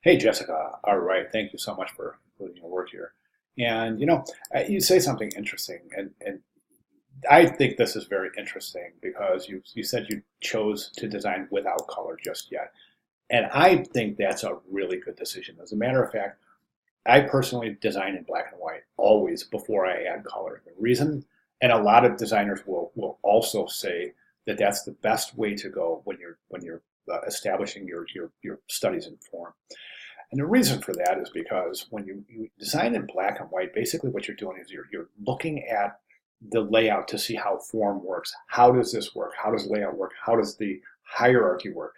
Hey, Jessica. All right. Thank you so much for including your work here. And you say something interesting, and I think this is very interesting because you said you chose to design without color just yet, and I think that's a really good decision. As a matter of fact, I personally design in black and white always before I add color. The reason, and a lot of designers will also say that that's the best way to go when you're establishing your studies in form. And the reason for that is because when you design in black and white, basically what you're doing is you're looking at the layout to see how form works. How does this work? How does layout work? How does the hierarchy work?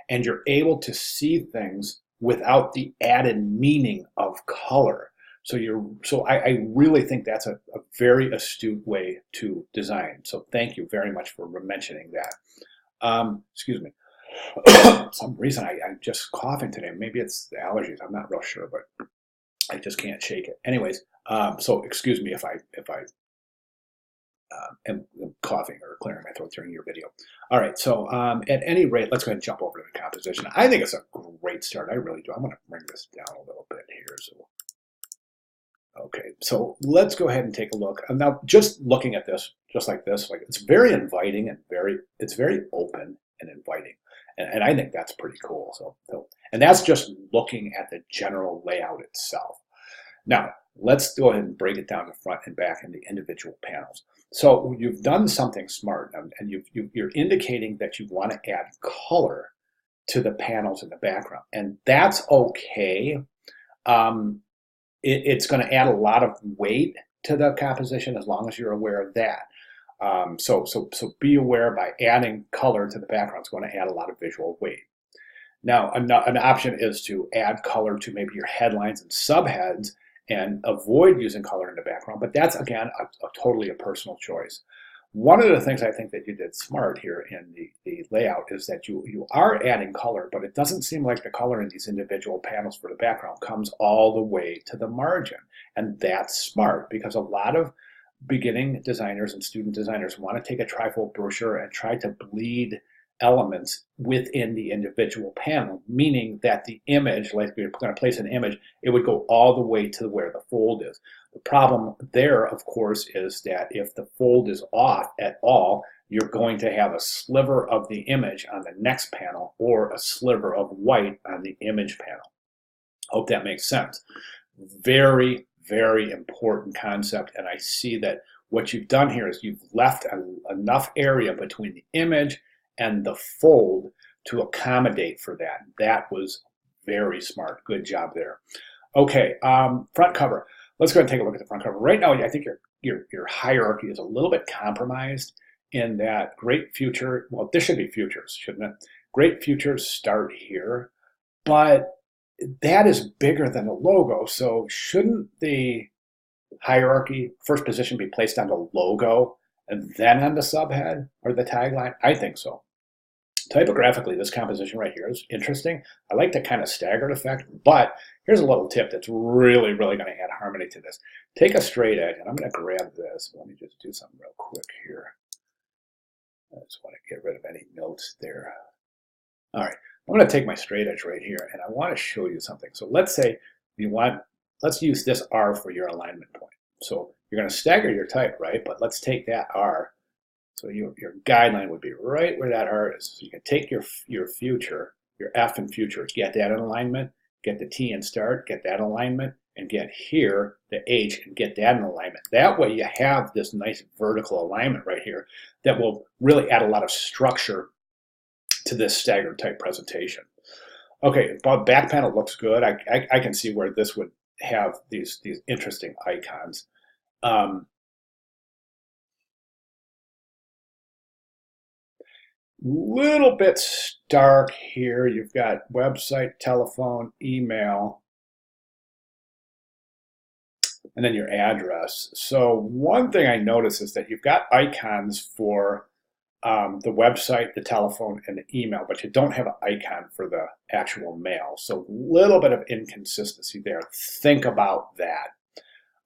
And you're able to see things without the added meaning of color. So I really think that's a very astute way to design. So thank you very much for mentioning that. Excuse me. Some reason I'm just coughing today. Maybe it's the allergies. I'm not real sure, but I just can't shake it. Anyways, so excuse me if I am coughing or clearing my throat during your video. All right. So at any rate, let's go ahead and jump over to the composition. I think it's a great start. I really do. I'm going to bring this down a little bit here. So okay. So let's go ahead and take a look. And now, just looking at this, just like this, like it's very inviting and it's very open and inviting. And I think that's pretty cool. And that's just looking at the general layout itself. Now, let's go ahead and break it down to front and back into individual panels. So you've done something smart, and you're indicating that you want to add color to the panels in the background, and that's okay. It's going to add a lot of weight to the composition as long as you're aware of that. So be aware by adding color to the background, it's going to add a lot of visual weight. Now, an option is to add color to maybe your headlines and subheads and avoid using color in the background, but that's, again, totally a personal choice. One of the things I think that you did smart here in the layout is that you are adding color, but it doesn't seem like the color in these individual panels for the background comes all the way to the margin. And that's smart because a lot of beginning designers and student designers want to take a trifold brochure and try to bleed elements within the individual panel, meaning that the image, like we're going to place an image, it would go all the way to where the fold is. The problem there, of course, is that if the fold is off at all, you're going to have a sliver of the image on the next panel or a sliver of white on the image panel. Hope that makes sense. Very, very important concept, and I see that what you've done here is you've left enough area between the image and the fold to accommodate for that. That was very smart. Good job there. Okay, front cover. Let's go ahead and take a look at the front cover. Right now, I think your hierarchy is a little bit compromised in that great future, well, this should be futures, shouldn't it? Great futures start here, but that is bigger than the logo, so shouldn't the hierarchy first position be placed on the logo and then on the subhead or the tagline? I think so. Typographically, this composition right here is interesting. I like the kind of staggered effect, but here's a little tip that's really, really going to add harmony to this. Take a straight edge, and I'm going to grab this. Let me just do something real quick here. I just want to get rid of any notes there. All right, I'm going to take my straight edge right here, and I want to show you something. So let's say let's use this R for your alignment point. So you're going to stagger your type, right? But let's take that R. So your guideline would be right where that R is. So you can take your future, your F and future, get that in alignment, get the T and start, get that alignment, and get here the H and get that in alignment. That way you have this nice vertical alignment right here that will really add a lot of structure to this staggered type presentation. Okay, back panel looks good. I can see where this would have these interesting icons. Little bit stark here. You've got website, telephone, email, and then your address. So one thing I notice is that you've got icons for the website, the telephone, and the email, but you don't have an icon for the actual mail. So a little bit of inconsistency there. Think about that.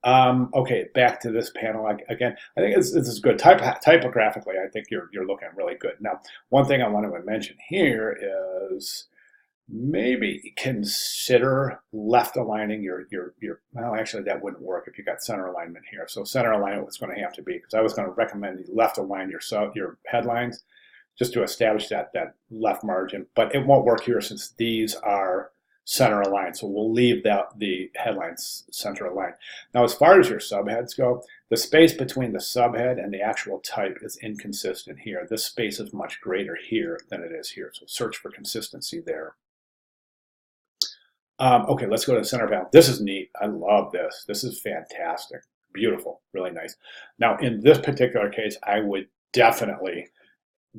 Okay, back to this panel again. I think this is good. Typographically, I think you're looking really good. Now, one thing I want to mention here is maybe consider left aligning well, actually that wouldn't work if you got center alignment here. So center alignment was going to have to be, because I was going to recommend you left align your headlines just to establish that left margin, but it won't work here since these are center aligned. So we'll leave the headlines center aligned. Now, as far as your subheads go, the space between the subhead and the actual type is inconsistent here. This space is much greater here than it is here. So search for consistency there. Okay, let's go to the center panel. This is neat. I love this. This is fantastic. Beautiful. Really nice. Now, in this particular case, I would definitely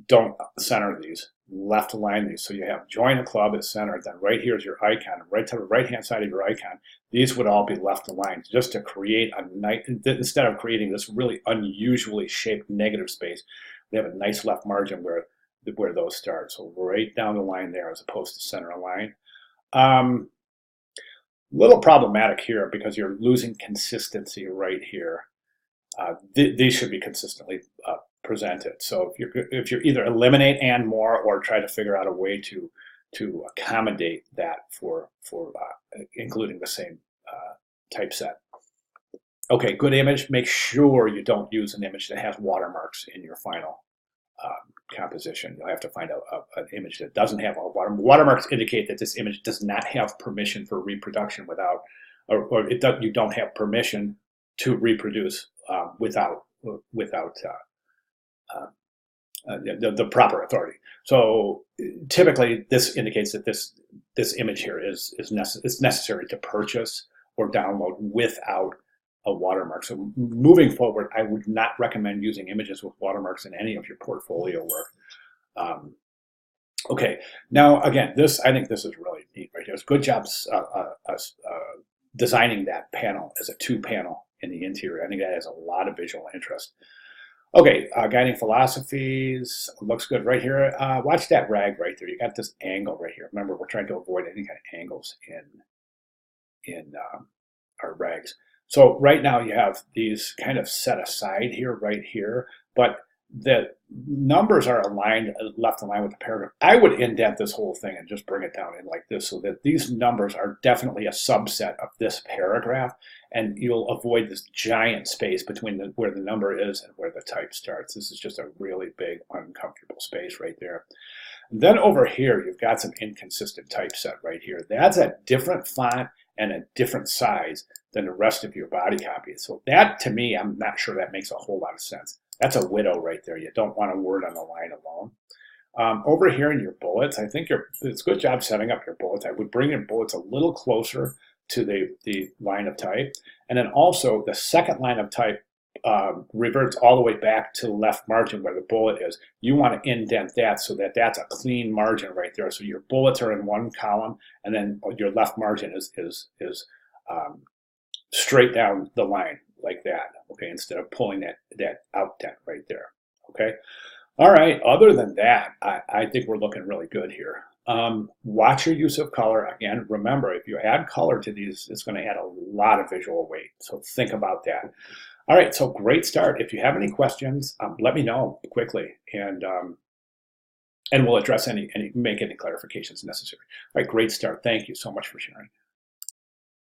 don't center these. Left align these. So you have join a club as center. Then right here is your icon. Right to the right-hand side of your icon, these would all be left aligned just to create a nice, instead of creating this really unusually shaped negative space, we have a nice left margin where those start. So right down the line there as opposed to center align. Little problematic here because you're losing consistency right here. These should be consistently presented. So if you're either eliminate and more or try to figure out a way to accommodate that for including the same typeset. Okay, good image. Make sure you don't use an image that has watermarks in your final composition. You'll have to find an image that doesn't have a watermarks. Indicate that this image does not have permission for reproduction without, or you don't have permission to reproduce without the proper authority. So typically, this indicates that this image here is necessary to purchase or download without a watermark. So moving forward, I would not recommend using images with watermarks in any of your portfolio work. Okay, now again, I think this is really neat right here. It's good job designing that panel as a 2-panel in the interior. I think that has a lot of visual interest. Okay, guiding philosophies, looks good right here. Watch that rag right there. You got this angle right here. Remember, we're trying to avoid any kind of angles in our rags. So right now you have these kind of set aside here, right here, but the numbers are aligned, left aligned with the paragraph. I would indent this whole thing and just bring it down in like this so that these numbers are definitely a subset of this paragraph, and you'll avoid this giant space between where the number is and where the type starts. This is just a really big, uncomfortable space right there. And then over here, you've got some inconsistent typeset right here. That's a different font and a different size than the rest of your body copy. So that, to me, I'm not sure that makes a whole lot of sense. That's a widow right there. You don't want a word on the line alone. Over here in your bullets, I think it's a good job setting up your bullets. I would bring your bullets a little closer to the line of type. And then also the second line of type reverts all the way back to the left margin where the bullet is. You want to indent that so that that's a clean margin right there. So your bullets are in one column, and then your left margin is straight down the line like that. Okay, instead of pulling that out dent right there. Okay. All right. Other than that, I think we're looking really good here. Watch your use of color. Again, remember, if you add color to these, it's going to add a lot of visual weight. So think about that. All right, so great start. If you have any questions, let me know quickly, and we'll address make any clarifications necessary. All right, great start. Thank you so much for sharing.